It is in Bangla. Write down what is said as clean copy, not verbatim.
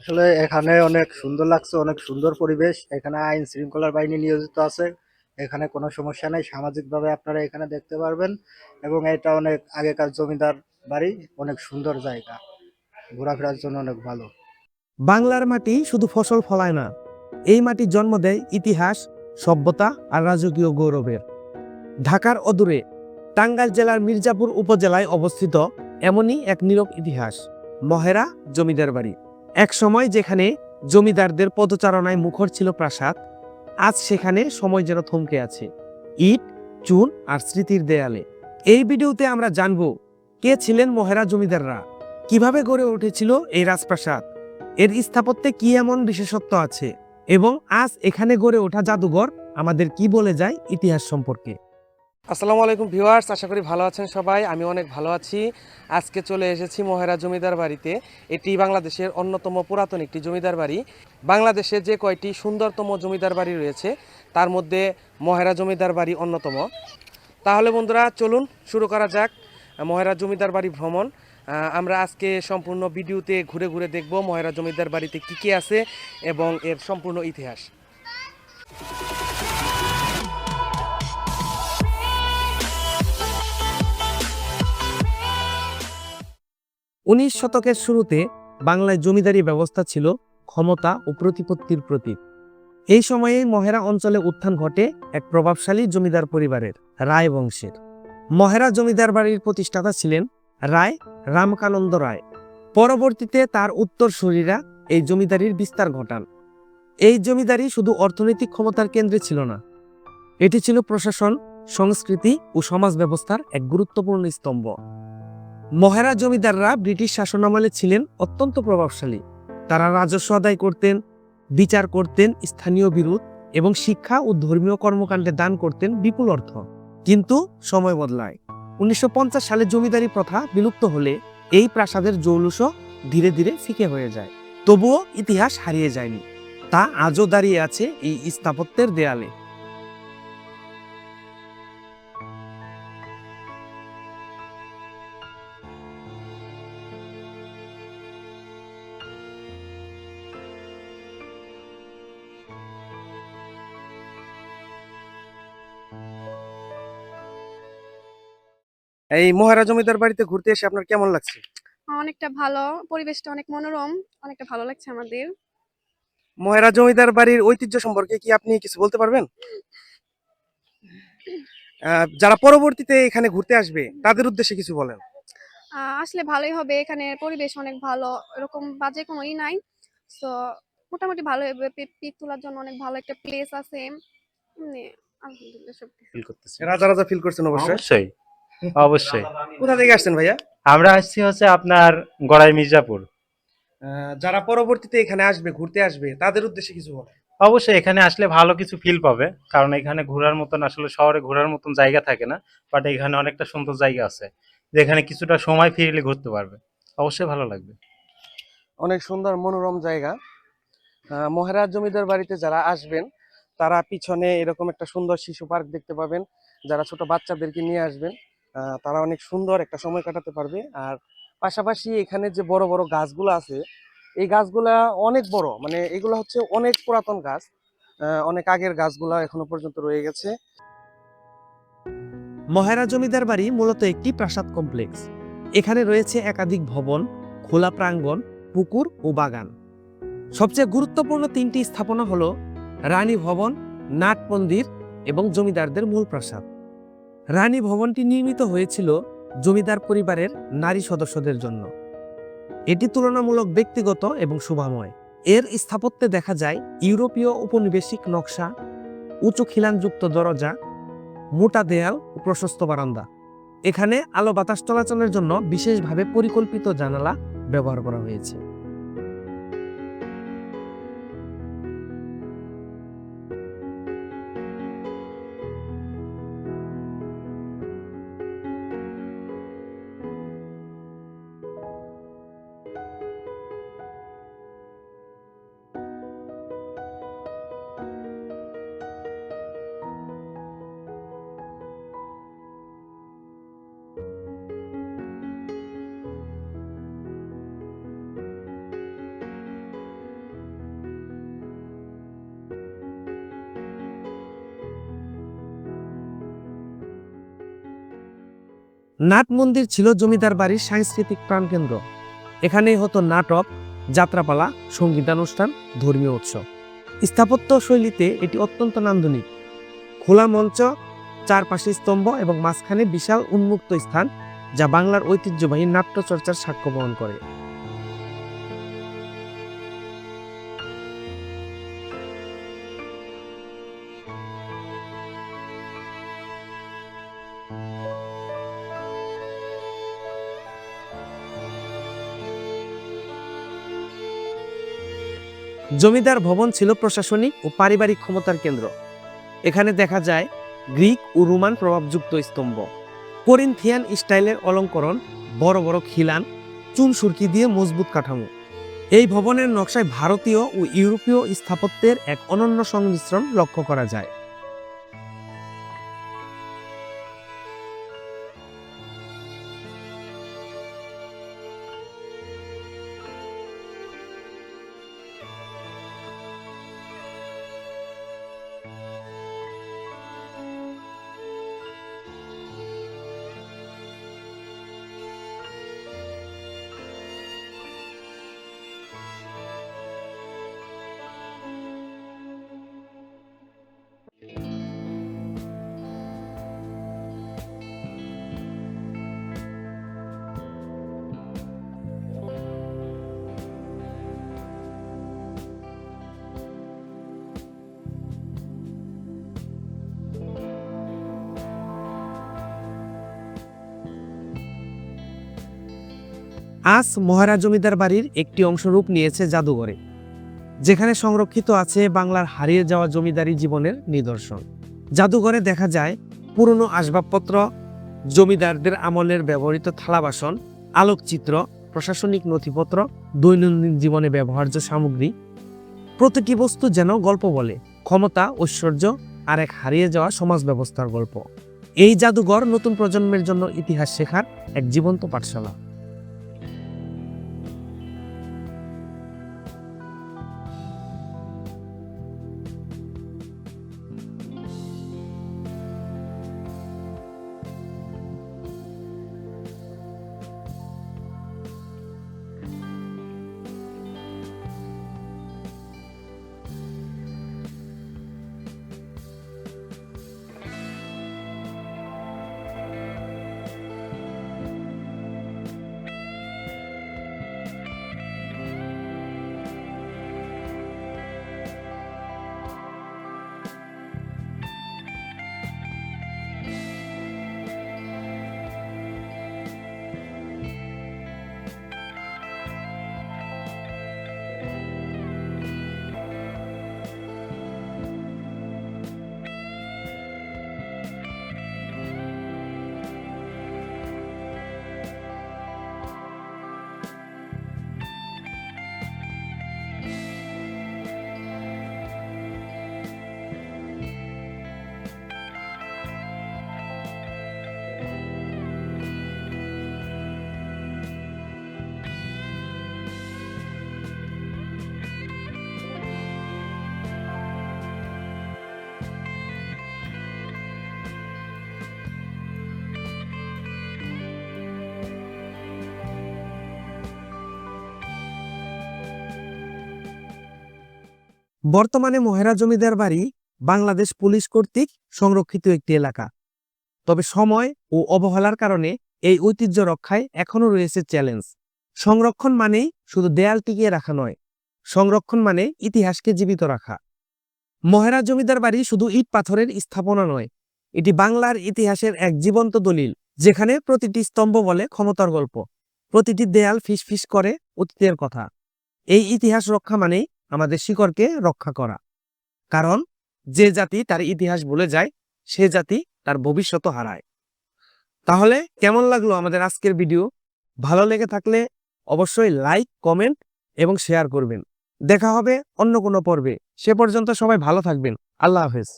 আসলে এখানে অনেক সুন্দর লাগছে, অনেক সুন্দর পরিবেশ। এখানে আইন শৃঙ্খলার বাহিনী নিয়োজিত আছে। এখানে কোনো সমস্যা নেই, সামাজিকভাবে আপনারা এখানে দেখতে পারবেন। এবং এটা অনেক আগেকার জমিদার বাড়ি, অনেক সুন্দর জায়গা, ঘোরাফেরার জন্য অনেক ভালো। বাংলার মাটি শুধু ফসল ফলায় না, এই মাটি জন্ম দেয় ইতিহাস, সভ্যতা আর রাজকীয় গৌরবের। ঢাকার অদূরে টাঙ্গাইল জেলার মির্জাপুর উপজেলায় অবস্থিত এমনই এক নীরব ইতিহাস, মহেরা জমিদার বাড়ি। এক সময় যেখানে জমিদারদের পদচারণায় মুখর ছিল প্রাসাদ, আজ সেখানে সময় যেন থমকে আছে, ইট, চুন আর স্মৃতির দেয়ালে। এই ভিডিওতে আমরা জানব কে ছিলেন মহেরা জমিদাররা, কিভাবে গড়ে উঠেছিল এই রাজপ্রাসাদ, এর স্থাপত্যে কি এমন বিশেষত্ব আছে, এবং আজ এখানে গড়ে ওঠা জাদুঘর আমাদের কি বলে যায় ইতিহাস সম্পর্কে। আসসালামু আলাইকুম ভিউয়ার্স, আশা করি ভালো আছেন সবাই। আমি অনেক ভালো আছি। আজকে চলে এসেছি মহেরা জমিদার বাড়িতে। এটি বাংলাদেশের অন্যতম পুরাতন একটি জমিদার বাড়ি। বাংলাদেশে যে কয়টি সুন্দরতম জমিদার বাড়ি রয়েছে তার মধ্যে মহেরা জমিদার বাড়ি অন্যতম। তাহলে বন্ধুরা চলুন শুরু করা যাক মহেরা জমিদার বাড়ি ভ্রমণ। আমরা আজকে সম্পূর্ণ ভিডিওতে ঘুরে ঘুরে দেখব মহেরা জমিদার বাড়িতে কী কী আছে এবং এর সম্পূর্ণ ইতিহাস। 19 শতকের শুরুতে বাংলায় জমিদারি ব্যবস্থা ছিল ক্ষমতা ও প্রতিপত্তির প্রতীক। এই সময়েই মহেরা অঞ্চলে উত্থান ঘটে এক প্রভাবশালী জমিদার পরিবারের, রায় বংশের। মহেরা জমিদার বাড়ির প্রতিষ্ঠাতা ছিলেন রায় রামকানন্দ রায়। পরবর্তীতে তার উত্তরসূরিরা এই জমিদারির বিস্তার ঘটান। এই জমিদারি শুধু অর্থনৈতিক ক্ষমতার কেন্দ্রে ছিল না, এটি ছিল প্রশাসন, সংস্কৃতি ও সমাজ ব্যবস্থার এক গুরুত্বপূর্ণ স্তম্ভ। মহেরা জমিদাররা ব্রিটিশ শাসনামলে ছিলেন অত্যন্ত প্রভাবশালী। তারা রাজস্ব আদায় করতেন, বিচার করতেন স্থানীয় বিরোধ এবং শিক্ষা ও ধর্মীয় কর্মকাণ্ডে দান করতেন বিপুল অর্থ। কিন্তু সময় বদলায়। 1950 সালে জমিদারি প্রথা বিলুপ্ত হলে এই প্রাসাদের জৌলুসও ধীরে ধীরে ফিকে হয়ে যায়। তবুও ইতিহাস হারিয়ে যায়নি, তা আজও দাঁড়িয়ে আছে এই স্থাপত্যের দেয়ালে। এই মহেরা জমিদার বাড়িতে ঘুরতে এসে আপনার কেমন লাগছে? অনেকটা ভালো। পরিবেশটা অনেক মনোরম। অনেকটা ভালো লাগছে আমাদের। মহেরা জমিদার বাড়ির ঐতিহ্য সম্পর্কে কি আপনি কিছু বলতে পারবেন? যারা পরবর্তীতে এখানে ঘুরতে আসবে তাদের উদ্দেশ্যে কিছু বলেন। আসলে ভালোই হবে। এখানের পরিবেশ অনেক ভালো। এরকম বাজে কোনো নাই। সো মোটামুটি ভালোই হবে। পিক তোলার জন্য অনেক ভালো একটা প্লেস আছে। এমনি আলহামদুলিল্লাহ সবকিছু। ফিল করতেছি। রাজা রাজা ফিল করছেন অবশ্যই। অবশ্যই, অবশ্যই। কোথা থেকে আসছেন ভাইয়া? আমরা আসছি হচ্ছে আপনার গড়াই মির্জাপুর। যারা পরবর্তীতে এখানে আসবে, ঘুরতে আসবে, তাদের উদ্দেশ্যে কিছু বলেন। অবশ্যই এখানে আসলে ভালো কিছু ফিল পাবে, কারণ এখানে ঘোরার মতন আসলে শহরে ঘোরার মতন জায়গা থাকে না। বাট এখানে অনেকটা সুন্দর জায়গা আছে, যেখানে কিছুটা সময় ফিরলে ঘুরতে পারবে। অবশ্যই ভালো লাগবে। অনেক সুন্দর মনোরম জায়গা। মহেরা জমিদার বাড়িতে যারা আসবেন তারা পিছনে এরকম একটা সুন্দর শিশু পার্ক দেখতে পাবেন। যারা ছোট বাচ্চাদেরকে নিয়ে আসবেন তারা অনেক সুন্দর একটা সময় কাটাতে পারবে। আর পাশাপাশি এখানে যে বড় বড় গাছগুলো আছে, এই গাছগুলা অনেক বড়, মানে এগুলো হচ্ছে অনেক পুরাতন গাছ। অনেক আগের গাছগুলা এখনো পর্যন্ত রয়ে গেছে। মহেরা জমিদার বাড়ি মূলত একটি প্রাসাদ কমপ্লেক্স। এখানে রয়েছে একাধিক ভবন, খোলা প্রাঙ্গণ, পুকুর ও বাগান। সবচেয়ে গুরুত্বপূর্ণ তিনটি স্থাপনা হলো রানী ভবন, নাট মন্দির এবং জমিদারদের মূল প্রাসাদ। রানী ভবনটি নির্মিত হয়েছিল জমিদার পরিবারের নারী সদস্যদের জন্য। এটি তুলনামূলক ব্যক্তিগত এবং শোভাময়। এর স্থাপত্যে দেখা যায় ইউরোপীয় উপনিবেশিক নকশা, উঁচু খিলানযুক্ত দরজা, মোটা দেয়াল ও প্রশস্ত বারান্দা। এখানে আলো বাতাস চলাচলের জন্য বিশেষভাবে পরিকল্পিত জানালা ব্যবহার করা হয়েছে। নাট মন্দির ছিল জমিদার বাড়ির সাংস্কৃতিক প্রাণকেন্দ্র। এখানেই হতো নাটক, যাত্রাপালা, সঙ্গীতানুষ্ঠান, ধর্মীয় উৎসব। স্থাপত্য শৈলীতে এটি অত্যন্ত নান্দনিক। খোলা মঞ্চ, চারপাশে স্তম্ভ এবং মাঝখানে বিশাল উন্মুক্ত স্থান, যা বাংলার ঐতিহ্যবাহী নাট্যচর্চার সাক্ষ্য বহন করে। জমিদার ভবন ছিল প্রশাসনিক ও পারিবারিক ক্ষমতার কেন্দ্র। এখানে দেখা যায় গ্রিক ও রোমান প্রভাবযুক্ত স্তম্ভ, করিন্থিয়ান স্টাইলের অলঙ্করণ, বড় বড় খিলান, চুন সুরকি দিয়ে মজবুত কাঠামো। এই ভবনের নকশায় ভারতীয় ও ইউরোপীয় স্থাপত্যের এক অনন্য সংমিশ্রণ লক্ষ্য করা যায়। আজ মহারাজ জমিদার বাড়ির একটি অংশ রূপ নিয়েছে জাদুঘরে, যেখানে সংরক্ষিত আছে বাংলার হারিয়ে যাওয়া জমিদারি জীবনের নিদর্শন। জাদুঘরে দেখা যায় পুরনো আসবাবপত্র, জমিদারদের আমলের ব্যবহৃত থালা বাসন, আলোকচিত্র, প্রশাসনিক নথিপত্র, দৈনন্দিন জীবনে ব্যবহার্য সামগ্রী। প্রতিটি বস্তু যেন গল্প বলে, ক্ষমতা, ঐশ্বর্য আর এক হারিয়ে যাওয়া সমাজ ব্যবস্থার গল্প। এই জাদুঘর নতুন প্রজন্মের জন্য ইতিহাস শেখার এক জীবন্ত পাঠশালা। বর্তমানে মহেরা জমিদার বাড়ি বাংলাদেশ পুলিশ কর্তৃক সংরক্ষিত একটি এলাকা। তবে সময় ও অবহেলার কারণে এই ঐতিহ্য রক্ষায় এখনো রয়েছে চ্যালেঞ্জ। সংরক্ষণ মানেই শুধু দেয়াল টিকিয়ে রাখা নয়, সংরক্ষণ মানে ইতিহাসকে জীবিত রাখা। মহেরা জমিদার বাড়ি শুধু ইট পাথরের স্থাপনা নয়, এটি বাংলার ইতিহাসের এক জীবন্ত দলিল, যেখানে প্রতিটি স্তম্ভ বলে ক্ষমতার গল্প, প্রতিটি দেয়াল ফিসফিস করে অতীতের কথা। এই ইতিহাস রক্ষা মানেই আমাদের শিকড়কে রক্ষা করা, কারণ যে জাতি তার ইতিহাস ভুলে যায়, সে জাতি তার ভবিষ্যৎ হারায়। তাহলে কেমন লাগলো আমাদের আজকের ভিডিও? ভালো লেগে থাকলে অবশ্যই লাইক, কমেন্ট এবং শেয়ার করবেন। দেখা হবে অন্য কোনো পর্বে। সে পর্যন্ত সবাই ভালো থাকবেন। আল্লাহ হাফেজ।